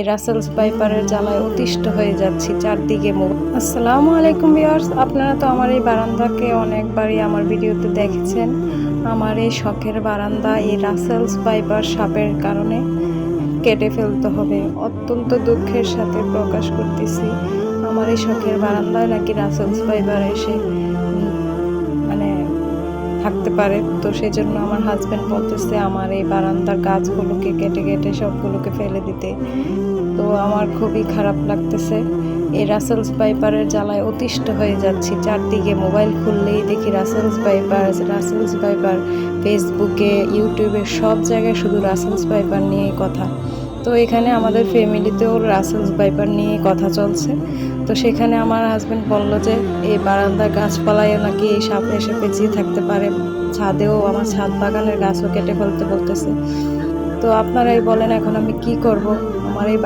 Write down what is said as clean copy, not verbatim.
রাসেলস ভাইপারের জ্বালায় অতিষ্ঠ হয়ে যাচ্ছি, চারদিকে আসসালামু আলাইকুম ভিউয়ার্স, আপনারা তো আমার এই বারান্দাকে অনেকবারই আমার ভিডিওতে দেখেছেন। আমার এই শখের বারান্দা এই রাসেলস ভাইপার সাপের কারণে কেটে ফেলতে হবে। অত্যন্ত দুঃখের সাথে প্রকাশ করতেছি, আমার এই শখের বারান্দায় নাকি রাসেলস ভাইপার এসে মানে থাকতে পারে। তো সেই জন্য আমার হাজব্যান্ড বলতেছে আমার এই বারান্দার গাছগুলোকে কেটে কেটে সবগুলোকে ফেলে দিতে। তো আমার খুবই খারাপ লাগতেছে। এই রাসেলস ভাইপারের জ্বালায় অতিষ্ঠ হয়ে যাচ্ছি, চারদিকে মোবাইল খুললেই দেখি রাসেলস ভাইপার। ফেসবুকে, ইউটিউবে সব জায়গায় শুধু রাসেলস ভাইপার নিয়েই কথা। তো এখানে আমাদের ফ্যামিলিতেও রাসেলস ভাইপার নিয়ে কথা চলছে। তো সেখানে আমার হাজব্যান্ড বলল যে এই বারান্দার গাছপালায় নাকি এই সাপ এসে পেঁচিয়ে থাকতে পারে, ছাদেও, আমার ছাদ বাগানের গাছও কেটে ফেলতে বলতেছে। তো আপনারাই বলেন এখন আমি কি করব। আমার এই